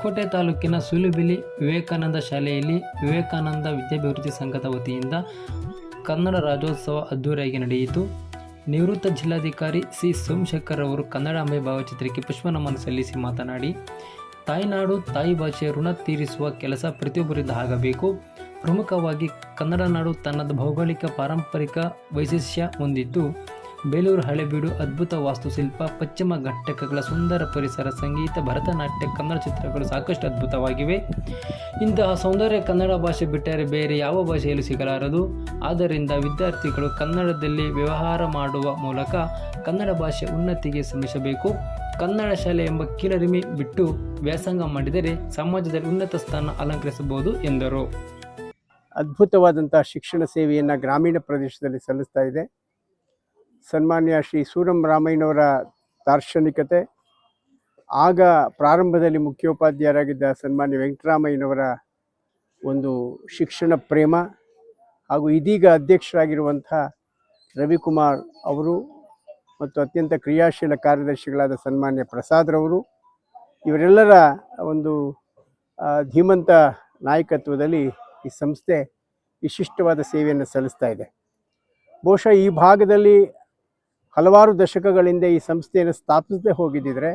ಹೊಸಕೋಟೆ ತಾಲೂಕಿನ ಸುಲುಬಿಲಿ ವಿವೇಕಾನಂದ ಶಾಲೆಯಲ್ಲಿ ವಿವೇಕಾನಂದ ವಿದ್ಯಾಭಿವೃದ್ಧಿ ಸಂಘದ ವತಿಯಿಂದ ಕನ್ನಡ ರಾಜ್ಯೋತ್ಸವ ಅದ್ದೂರಿಯಾಗಿ ನಡೆಯಿತು. ನಿವೃತ್ತ ಜಿಲ್ಲಾಧಿಕಾರಿ ಸಿ ಸೋಮಶೇಖರ್ ಅವರು ಕನ್ನಡಾಂಬೆ ಭಾವಚಿತ್ರಕ್ಕೆ ಪುಷ್ಪನಮನ ಸಲ್ಲಿಸಿ ಮಾತನಾಡಿ, ತಾಯ್ನಾಡು ತಾಯಿ ಭಾಷೆಯ ಋಣ ತೀರಿಸುವ ಕೆಲಸ ಪ್ರತಿಯೊಬ್ಬರಿಂದ ಆಗಬೇಕು. ಪ್ರಮುಖವಾಗಿ ಕನ್ನಡ ನಾಡು ತನ್ನದ ಭೌಗೋಳಿಕ ಪಾರಂಪರಿಕ ವೈಶಿಷ್ಟ್ಯ ಹೊಂದಿದ್ದು, ಬೇಲೂರು ಹಳೆಬೀಡು ಅದ್ಭುತ ವಾಸ್ತುಶಿಲ್ಪ, ಪಶ್ಚಿಮ ಘಟ್ಟಗಳ ಸುಂದರ ಪರಿಸರ, ಸಂಗೀತ, ಭರತನಾಟ್ಯ, ಕನ್ನಡ ಚಿತ್ರಗಳು ಸಾಕಷ್ಟು ಅದ್ಭುತವಾಗಿವೆ. ಇಂತಹ ಸೌಂದರ್ಯ ಕನ್ನಡ ಭಾಷೆ ಬಿಟ್ಟರೆ ಬೇರೆ ಯಾವ ಭಾಷೆಯಲ್ಲೂ ಸಿಗಲಾರದು. ಆದ್ದರಿಂದ ವಿದ್ಯಾರ್ಥಿಗಳು ಕನ್ನಡದಲ್ಲಿ ವ್ಯವಹಾರ ಮಾಡುವ ಮೂಲಕ ಕನ್ನಡ ಭಾಷೆ ಉನ್ನತಿಗೆ ಶ್ರಮಿಸಬೇಕು. ಕನ್ನಡ ಶಾಲೆ ಎಂಬ ಕೀಳರಿಮೆ ಬಿಟ್ಟು ವ್ಯಾಸಂಗ ಮಾಡಿದರೆ ಸಮಾಜದಲ್ಲಿ ಉನ್ನತ ಸ್ಥಾನ ಅಲಂಕರಿಸಬಹುದು ಎಂದರು. ಅದ್ಭುತವಾದಂಥ ಶಿಕ್ಷಣ ಸೇವೆಯನ್ನು ಗ್ರಾಮೀಣ ಪ್ರದೇಶದಲ್ಲಿ ಸಲ್ಲಿಸ್ತಾ ಇದೆ. ಸನ್ಮಾನ್ಯ ಶ್ರೀ ಸೂರಂ ರಾಮಯ್ಯನವರ ದಾರ್ಶನಿಕತೆ, ಆಗ ಪ್ರಾರಂಭದಲ್ಲಿ ಮುಖ್ಯೋಪಾಧ್ಯಾಯರಾಗಿದ್ದ ಸನ್ಮಾನ್ಯ ವೆಂಕಟರಾಮಯ್ಯನವರ ಒಂದು ಶಿಕ್ಷಣ ಪ್ರೇಮ, ಹಾಗೂ ಇದೀಗ ಅಧ್ಯಕ್ಷರಾಗಿರುವಂಥ ರವಿಕುಮಾರ್ ಅವರು ಮತ್ತು ಅತ್ಯಂತ ಕ್ರಿಯಾಶೀಲ ಕಾರ್ಯದರ್ಶಿಗಳಾದ ಸನ್ಮಾನ್ಯ ಪ್ರಸಾದ್ರವರು, ಇವರೆಲ್ಲರ ಒಂದು ಧೀಮಂತ ನಾಯಕತ್ವದಲ್ಲಿ ಈ ಸಂಸ್ಥೆ ವಿಶಿಷ್ಟವಾದ ಸೇವೆಯನ್ನು ಸಲ್ಲಿಸ್ತಾ ಇದೆ. ಬಹುಶಃ ಈ ಭಾಗದಲ್ಲಿ ಹಲವಾರು ದಶಕಗಳಿಂದ ಈ ಸಂಸ್ಥೆಯನ್ನು ಸ್ಥಾಪಿಸದೆ ಹೋಗಿದ್ದಿದ್ರೆ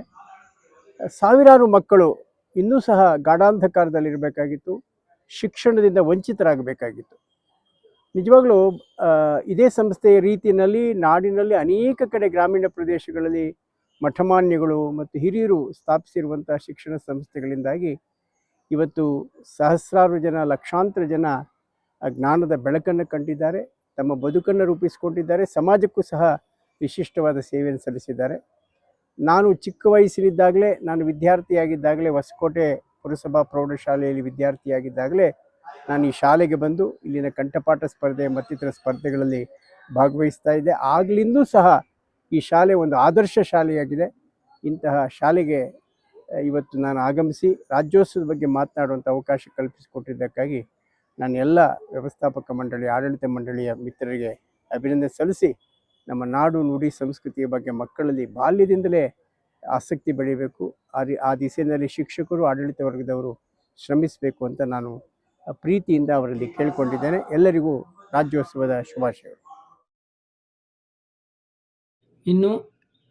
ಸಾವಿರಾರು ಮಕ್ಕಳು ಇನ್ನೂ ಸಹ ಗಾಢಾಂಧಕಾರದಲ್ಲಿರಬೇಕಾಗಿತ್ತು, ಶಿಕ್ಷಣದಿಂದ ವಂಚಿತರಾಗಬೇಕಾಗಿತ್ತು. ನಿಜವಾಗ್ಲೂ ಇದೇ ಸಂಸ್ಥೆಯ ರೀತಿಯಲ್ಲಿ ನಾಡಿನಲ್ಲಿ ಅನೇಕ ಕಡೆ ಗ್ರಾಮೀಣ ಪ್ರದೇಶಗಳಲ್ಲಿ ಮಠಮಾನ್ಯಗಳು ಮತ್ತು ಹಿರಿಯರು ಸ್ಥಾಪಿಸಿರುವಂಥ ಶಿಕ್ಷಣ ಸಂಸ್ಥೆಗಳಿಂದಾಗಿ ಇವತ್ತು ಸಹಸ್ರಾರು ಜನ, ಲಕ್ಷಾಂತರ ಜನ ಜ್ಞಾನದ ಬೆಳಕನ್ನು ಕಂಡಿದ್ದಾರೆ, ತಮ್ಮ ಬದುಕನ್ನು ರೂಪಿಸಿಕೊಂಡಿದ್ದಾರೆ, ಸಮಾಜಕ್ಕೂ ಸಹ ವಿಶಿಷ್ಟವಾದ ಸೇವೆಯನ್ನು ಸಲ್ಲಿಸಿದ್ದಾರೆ. ನಾನು ಚಿಕ್ಕ ವಯಸ್ಸಿನಿದ್ದಾಗಲೇ, ನಾನು ವಿದ್ಯಾರ್ಥಿಯಾಗಿದ್ದಾಗಲೇ, ಹೊಸಕೋಟೆ ಪುರಸಭಾ ಪ್ರೌಢಶಾಲೆಯಲ್ಲಿ ವಿದ್ಯಾರ್ಥಿಯಾಗಿದ್ದಾಗಲೇ ನಾನು ಈ ಶಾಲೆಗೆ ಬಂದು ಇಲ್ಲಿನ ಕಂಠಪಾಠ ಸ್ಪರ್ಧೆ ಮತ್ತಿತರ ಸ್ಪರ್ಧೆಗಳಲ್ಲಿ ಭಾಗವಹಿಸ್ತಾ ಇದ್ದೆ. ಆಗಲಿಂದೂ ಸಹ ಈ ಶಾಲೆ ಒಂದು ಆದರ್ಶ ಶಾಲೆಯಾಗಿದೆ. ಇಂತಹ ಶಾಲೆಗೆ ಇವತ್ತು ನಾನು ಆಗಮಿಸಿ ರಾಜ್ಯೋತ್ಸವದ ಬಗ್ಗೆ ಮಾತನಾಡುವಂಥ ಅವಕಾಶ ಕಲ್ಪಿಸಿಕೊಟ್ಟಿದ್ದಕ್ಕಾಗಿ ನಾನು ಎಲ್ಲ ವ್ಯವಸ್ಥಾಪಕ ಮಂಡಳಿ, ಆಡಳಿತ ಮಂಡಳಿಯ ಮಿತ್ರರಿಗೆ ಅಭಿನಂದನೆ ಸಲ್ಲಿಸಿ, ನಮ್ಮ ನಾಡು, ನುಡಿ, ಸಂಸ್ಕೃತಿಯ ಬಗ್ಗೆ ಮಕ್ಕಳಲ್ಲಿ ಬಾಲ್ಯದಿಂದಲೇ ಆಸಕ್ತಿ ಬೆಳೀಬೇಕು. ಆ ದಿಸೆಯಲ್ಲಿ ಶಿಕ್ಷಕರು, ಆಡಳಿತ ವರ್ಗದವರು ಶ್ರಮಿಸಬೇಕು ಅಂತ ನಾನು ಪ್ರೀತಿಯಿಂದ ಅವರಲ್ಲಿ ಕೇಳಿಕೊಂಡಿದ್ದೇನೆ. ಎಲ್ಲರಿಗೂ ರಾಜ್ಯೋತ್ಸವದ ಶುಭಾಶಯಗಳು. ಇನ್ನು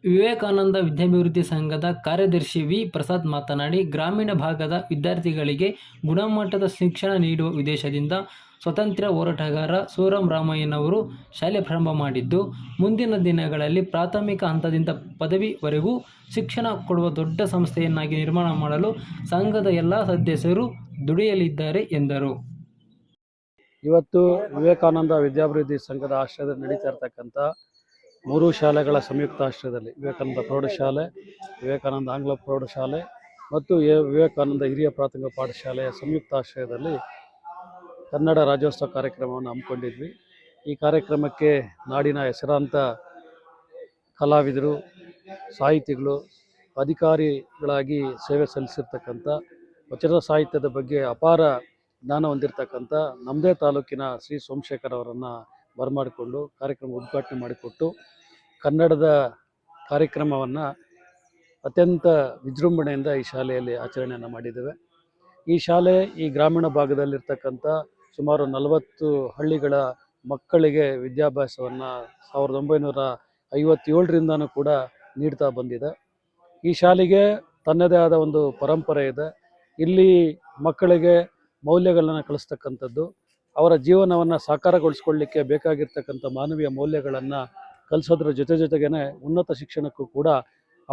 ವಿವೇಕಾನಂದ ವಿದ್ಯಾಭಿವೃದ್ಧಿ ಸಂಘದ ಕಾರ್ಯದರ್ಶಿ ವಿ ಪ್ರಸಾದ್ ಮಾತನಾಡಿ, ಗ್ರಾಮೀಣ ಭಾಗದ ವಿದ್ಯಾರ್ಥಿಗಳಿಗೆ ಗುಣಮಟ್ಟದ ಶಿಕ್ಷಣ ನೀಡುವ ಉದ್ದೇಶದಿಂದ ಸ್ವಾತಂತ್ರ್ಯ ಹೋರಾಟಗಾರ ಸೂರಂ ರಾಮಯ್ಯನವರು ಶಾಲೆ ಪ್ರಾರಂಭ ಮಾಡಿದ್ದು, ಮುಂದಿನ ದಿನಗಳಲ್ಲಿ ಪ್ರಾಥಮಿಕ ಹಂತದಿಂದ ಪದವಿವರೆಗೂ ಶಿಕ್ಷಣ ಕೊಡುವ ದೊಡ್ಡ ಸಂಸ್ಥೆಯನ್ನಾಗಿ ನಿರ್ಮಾಣ ಮಾಡಲು ಸಂಘದ ಎಲ್ಲ ಸದಸ್ಯರು ದುಡಿಯಲಿದ್ದಾರೆ ಎಂದರು. ಇವತ್ತು ವಿವೇಕಾನಂದ ವಿದ್ಯಾಭಿವೃದ್ಧಿ ಸಂಘದ ಆಶ್ರಯದಲ್ಲಿ ನಡೀತಾ ಇರತಕ್ಕಂಥ 3 ಶಾಲೆಗಳ ಸಂಯುಕ್ತ ಆಶ್ರಯದಲ್ಲಿ ವಿವೇಕಾನಂದ ಪ್ರೌಢಶಾಲೆ, ವಿವೇಕಾನಂದ ಆಂಗ್ಲ ಪ್ರೌಢಶಾಲೆ ಮತ್ತು ವಿವೇಕಾನಂದ ಹಿರಿಯ ಪ್ರಾಥಮಿಕ ಪಾಠಶಾಲೆಯ ಸಂಯುಕ್ತ ಆಶ್ರಯದಲ್ಲಿ ಕನ್ನಡ ರಾಜ್ಯೋತ್ಸವ ಕಾರ್ಯಕ್ರಮವನ್ನು ಹಮ್ಮಿಕೊಂಡಿದ್ವಿ. ಈ ಕಾರ್ಯಕ್ರಮಕ್ಕೆ ನಾಡಿನ ಹೆಸರಾಂತ ಕಲಾವಿದರು, ಸಾಹಿತಿಗಳು, ಅಧಿಕಾರಿಗಳಾಗಿ ಸೇವೆ ಸಲ್ಲಿಸಿರ್ತಕ್ಕಂಥ, ವಚನ ಸಾಹಿತ್ಯದ ಬಗ್ಗೆ ಅಪಾರ ಜ್ಞಾನ ಹೊಂದಿರತಕ್ಕಂಥ ನಮ್ಮದೇ ತಾಲೂಕಿನ ಶ್ರೀ ಸೋಮಶೇಖರ್ ಅವರನ್ನು ಬರಮಾಡಿಕೊಂಡು ಕಾರ್ಯಕ್ರಮ ಉದ್ಘಾಟನೆ ಮಾಡಿಕೊಟ್ಟು ಕನ್ನಡದ ಕಾರ್ಯಕ್ರಮವನ್ನು ಅತ್ಯಂತ ವಿಜೃಂಭಣೆಯಿಂದ ಈ ಶಾಲೆಯಲ್ಲಿ ಆಚರಣೆಯನ್ನು ಮಾಡಿದ್ದೇವೆ. ಈ ಶಾಲೆ ಈ ಗ್ರಾಮೀಣ ಭಾಗದಲ್ಲಿರ್ತಕ್ಕಂಥ ಸುಮಾರು 40 ಹಳ್ಳಿಗಳ ಮಕ್ಕಳಿಗೆ ವಿದ್ಯಾಭ್ಯಾಸವನ್ನು 1957ರಿಂದನೂ ಕೂಡ ನೀಡ್ತಾ ಬಂದಿದೆ. ಈ ಶಾಲೆಗೆ ತನ್ನದೇ ಆದ ಒಂದು ಪರಂಪರೆ ಇದೆ. ಇಲ್ಲಿ ಮಕ್ಕಳಿಗೆ ಮೌಲ್ಯಗಳನ್ನು ಕಲಿಸ್ತಕ್ಕಂಥದ್ದು, ಅವರ ಜೀವನವನ್ನು ಸಾಕಾರಗೊಳಿಸ್ಕೊಳ್ಳಿಕ್ಕೆ ಬೇಕಾಗಿರ್ತಕ್ಕಂಥ ಮಾನವೀಯ ಮೌಲ್ಯಗಳನ್ನು ಕಲಿಸೋದ್ರ ಜೊತೆಗೇ ಉನ್ನತ ಶಿಕ್ಷಣಕ್ಕೂ ಕೂಡ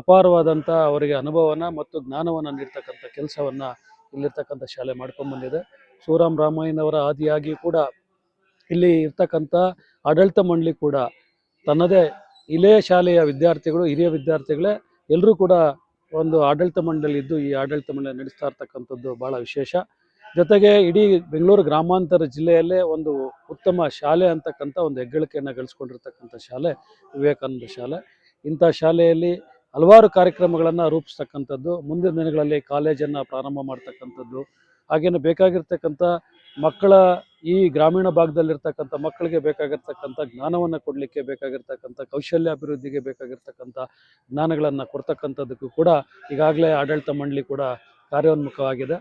ಅಪಾರವಾದಂಥ ಅವರಿಗೆ ಅನುಭವನ ಮತ್ತು ಜ್ಞಾನವನ್ನು ನೀಡ್ತಕ್ಕಂಥ ಕೆಲಸವನ್ನು ಇಲ್ಲಿರ್ತಕ್ಕಂಥ ಶಾಲೆ ಮಾಡ್ಕೊಂಡ್ಬಂದಿದೆ. ಸೂರಂ ರಾಮಯ್ಯನವರ ಆದಿಯಾಗಿ ಕೂಡ ಇಲ್ಲಿ ಇರ್ತಕ್ಕಂಥ ಆಡಳಿತ ಮಂಡಳಿ ಕೂಡ ತನ್ನದೇ, ಇಲ್ಲೇ ಶಾಲೆಯ ವಿದ್ಯಾರ್ಥಿಗಳು, ಹಿರಿಯ ವಿದ್ಯಾರ್ಥಿಗಳೇ ಎಲ್ಲರೂ ಕೂಡ ಒಂದು ಆಡಳಿತ ಮಂಡಳಿ ಇದ್ದು ಈ ಆಡಳಿತ ಮಂಡಳಿ ನಡೆಸ್ತಾ ಇರ್ತಕ್ಕಂಥದ್ದು ಭಾಳ ವಿಶೇಷ. ಜೊತೆಗೆ ಇಡೀ ಬೆಂಗಳೂರು ಗ್ರಾಮಾಂತರ ಜಿಲ್ಲೆಯಲ್ಲೇ ಒಂದು ಉತ್ತಮ ಶಾಲೆ ಅಂತಕ್ಕಂಥ ಒಂದು ಹೆಗ್ಗಳಿಕೆಯನ್ನು ಗಳಿಸ್ಕೊಂಡಿರ್ತಕ್ಕಂಥ ಶಾಲೆ ವಿವೇಕಾನಂದ ಶಾಲೆ. ಇಂಥ ಶಾಲೆಯಲ್ಲಿ ಹಲವಾರು ಕಾರ್ಯಕ್ರಮಗಳನ್ನು ರೂಪಿಸ್ತಕ್ಕಂಥದ್ದು, ಮುಂದಿನ ದಿನಗಳಲ್ಲಿ ಕಾಲೇಜನ್ನು ಪ್ರಾರಂಭ ಮಾಡ್ತಕ್ಕಂಥದ್ದು, ಹಾಗೇನು ಬೇಕಾಗಿರ್ತಕ್ಕಂಥ ಮಕ್ಕಳ ಈ ಗ್ರಾಮೀಣ ಭಾಗದಲ್ಲಿರ್ತಕ್ಕಂಥ ಮಕ್ಕಳಿಗೆ ಬೇಕಾಗಿರ್ತಕ್ಕಂಥ ಜ್ಞಾನವನ್ನು ಕೊಡಲಿಕ್ಕೆ ಬೇಕಾಗಿರ್ತಕ್ಕಂಥ ಕೌಶಲ್ಯ ಅಭಿವೃದ್ಧಿಗೆ ಬೇಕಾಗಿರ್ತಕ್ಕಂಥ ಜ್ಞಾನಗಳನ್ನು ಕೊಡ್ತಕ್ಕಂಥದ್ದಕ್ಕೂ ಕೂಡ ಈಗಾಗಲೇ ಆಡಳಿತ ಮಂಡಳಿ ಕೂಡ ಕಾರ್ಯೋನ್ಮುಖವಾಗಿದೆ.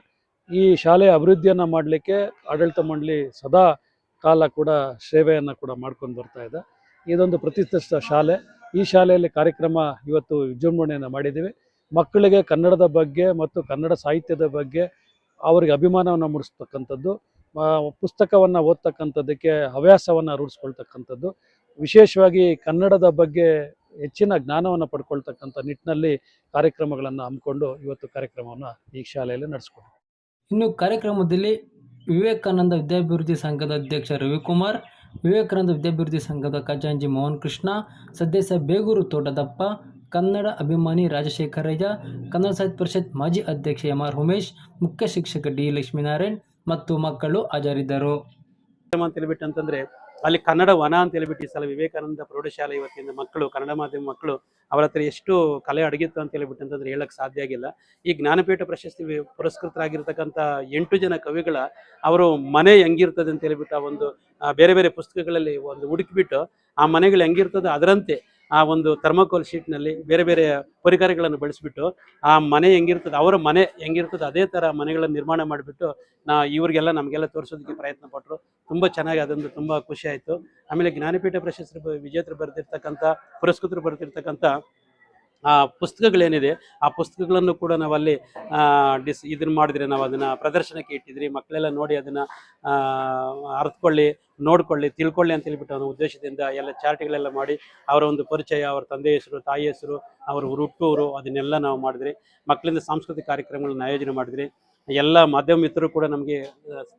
ಈ ಶಾಲೆಯ ಅಭಿವೃದ್ಧಿಯನ್ನು ಮಾಡಲಿಕ್ಕೆ ಆಡಳಿತ ಮಂಡಳಿ ಸದಾ ಕಾಲ ಕೂಡ ಸೇವೆಯನ್ನು ಕೂಡ ಮಾಡ್ಕೊಂಡು ಬರ್ತಾ ಇದೆ. ಇದೊಂದು ಪ್ರತಿಷ್ಠಿತ ಶಾಲೆ. ಈ ಶಾಲೆಯಲ್ಲಿ ಕಾರ್ಯಕ್ರಮ ಇವತ್ತು ವಿಜೃಂಭಣೆಯನ್ನು ಮಾಡಿದ್ದೀವಿ. ಮಕ್ಕಳಿಗೆ ಕನ್ನಡದ ಬಗ್ಗೆ ಮತ್ತು ಕನ್ನಡ ಸಾಹಿತ್ಯದ ಬಗ್ಗೆ ಅವರಿಗೆ ಅಭಿಮಾನವನ್ನು ಮೂಡಿಸ್ತಕ್ಕಂಥದ್ದು, ಪುಸ್ತಕವನ್ನು ಓದ್ತಕ್ಕಂಥದ್ದಕ್ಕೆ ಹವ್ಯಾಸವನ್ನು ರೂಢಿಸ್ಕೊಳ್ತಕ್ಕಂಥದ್ದು, ವಿಶೇಷವಾಗಿ ಕನ್ನಡದ ಬಗ್ಗೆ ಹೆಚ್ಚಿನ ಜ್ಞಾನವನ್ನು ಪಡ್ಕೊಳ್ತಕ್ಕಂಥ ನಿಟ್ಟಿನಲ್ಲಿ ಕಾರ್ಯಕ್ರಮಗಳನ್ನು ಹಮ್ಮಿಕೊಂಡು ಇವತ್ತು ಕಾರ್ಯಕ್ರಮವನ್ನು ಈ ಶಾಲೆಯಲ್ಲಿ ನಡೆಸ್ಕೊಂಡು. ಇನ್ನು ಕಾರ್ಯಕ್ರಮದಲ್ಲಿ ವಿವೇಕಾನಂದ ವಿದ್ಯಾಭಿವೃದ್ಧಿ ಸಂಘದ ಅಧ್ಯಕ್ಷ ರವಿಕುಮಾರ್, ವಿವೇಕಾನಂದ ವಿದ್ಯಾಭಿವೃದ್ಧಿ ಸಂಘದ ಖಜಾಂಚಿ ಮೋಹನ್ ಕೃಷ್ಣ, ಸದಸ್ಯ ಬೇಗೂರು ತೋಟದಪ್ಪ, ಕನ್ನಡ ಅಭಿಮಾನಿ ರಾಜಶೇಖರಯ್ಯ, ಕನ್ನಡ ಸಾಹಿತ್ಯ ಪರಿಷತ್ ಮಾಜಿ ಅಧ್ಯಕ್ಷ ಎಂ.ಆರ್. ಉಮೇಶ್, ಮುಖ್ಯ ಶಿಕ್ಷಕ ಡಿ. ಲಕ್ಷ್ಮೀನಾರಾಯಣ್ ಮತ್ತು ಮಕ್ಕಳು ಹಾಜರಿದ್ದರು. ಅಂತ ಹೇಳ್ಬಿಟ್ಟು ಅಂತಂದ್ರೆ ಅಲ್ಲಿ ಕನ್ನಡ ವನ ಅಂತ ಹೇಳ್ಬಿಟ್ಟು ಈ ಸಲ ವಿವೇಕಾನಂದ ಪ್ರೌಢಶಾಲೆ ಇವತ್ತಿಂದ ಮಕ್ಕಳು, ಕನ್ನಡ ಮಾಧ್ಯಮ ಮಕ್ಕಳು, ಅವರ ಹತ್ರ ಎಷ್ಟು ಕಲೆ ಅಡಗಿತ್ತು ಅಂತ ಹೇಳ್ಬಿಟ್ಟು ಅಂತಂದ್ರೆ ಹೇಳಕ್ ಸಾಧ್ಯ ಆಗಿಲ್ಲ. ಈ ಜ್ಞಾನಪೀಠ ಪ್ರಶಸ್ತಿ ಪುರಸ್ಕೃತರಾಗಿರ್ತಕ್ಕಂಥ 8 ಜನ ಕವಿಗಳ ಅವರು ಮನೆ ಹೆಂಗಿರ್ತದೆ ಅಂತ ಹೇಳ್ಬಿಟ್ಟು ಆ ಒಂದು ಬೇರೆ ಬೇರೆ ಪುಸ್ತಕಗಳಲ್ಲಿ ಒಂದು ಹುಡುಕಿಬಿಟ್ಟು ಆ ಮನೆಗಳು ಹೆಂಗಿರ್ತದೆ ಅದರಂತೆ ಆ ಒಂದು ಥರ್ಮೋಕೋಲ್ ಶೀಟ್ನಲ್ಲಿ ಬೇರೆ ಬೇರೆ ಪರಿಕರಗಳನ್ನು ಬಳಸಿಬಿಟ್ಟು ಆ ಮನೆ ಹೆಂಗಿರ್ತದೆ, ಅವರ ಮನೆ ಹೆಂಗಿರ್ತದೆ ಅದೇ ಥರ ಮನೆಗಳನ್ನು ನಿರ್ಮಾಣ ಮಾಡಿಬಿಟ್ಟು ಇವ್ರಿಗೆಲ್ಲ ನಮಗೆಲ್ಲ ತೋರಿಸೋದಕ್ಕೆ ಪ್ರಯತ್ನ ಪಟ್ಟರು. ತುಂಬ ಚೆನ್ನಾಗಿ ಅದೊಂದು ತುಂಬ ಖುಷಿ ಆಯಿತು. ಆಮೇಲೆ ಜ್ಞಾನಪೀಠ ಪ್ರಶಸ್ತಿ ವಿಜೇತರು ಬರೆದಿರ್ತಕ್ಕಂಥ, ಪುರಸ್ಕೃತರು ಬರೆದಿರ್ತಕ್ಕಂಥ ಆ ಪುಸ್ತಕಗಳೇನಿದೆ ಆ ಪುಸ್ತಕಗಳನ್ನು ಕೂಡ ನಾವಲ್ಲಿ ಇದನ್ನು ಮಾಡಿದ್ರೆ ನಾವು ಅದನ್ನು ಪ್ರದರ್ಶನಕ್ಕೆ ಇಟ್ಟಿದ್ರಿ. ಮಕ್ಕಳೆಲ್ಲ ನೋಡಿ ಅದನ್ನು ಅರ್ಥಕೊಳ್ಳಿ, ನೋಡ್ಕೊಳ್ಳಿ, ತಿಳ್ಕೊಳ್ಳಿ ಅಂತ ಹೇಳ್ಬಿಟ್ಟು ಅನ್ನೋ ಉದ್ದೇಶದಿಂದ ಎಲ್ಲ ಚಾರ್ಟ್ಗಳೆಲ್ಲ ಮಾಡಿ ಅವರ ಒಂದು ಪರಿಚಯ, ಅವರ ತಂದೆ ಹೆಸರು, ತಾಯಿ ಹೆಸರು, ಅವರ ಹುಟ್ಟೂರು ಅದನ್ನೆಲ್ಲ ನಾವು ಮಾಡಿದ್ರಿ. ಮಕ್ಕಳಿಂದ ಸಾಂಸ್ಕೃತಿಕ ಕಾರ್ಯಕ್ರಮಗಳನ್ನ ಆಯೋಜನೆ ಮಾಡಿದ್ರಿ. ಎಲ್ಲ ಮಾಧ್ಯಮ ಮಿತ್ರರು ಕೂಡ ನಮಗೆ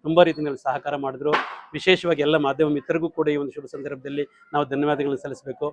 ತುಂಬ ರೀತಿಯಲ್ಲಿ ಸಹಕಾರ ಮಾಡಿದ್ರು. ವಿಶೇಷವಾಗಿ ಎಲ್ಲ ಮಾಧ್ಯಮ ಮಿತ್ರರಿಗೂ ಕೂಡ ಈ ಒಂದು ಶುಭ ಸಂದರ್ಭದಲ್ಲಿ ನಾವು ಧನ್ಯವಾದಗಳನ್ನು ಸಲ್ಲಿಸಬೇಕು.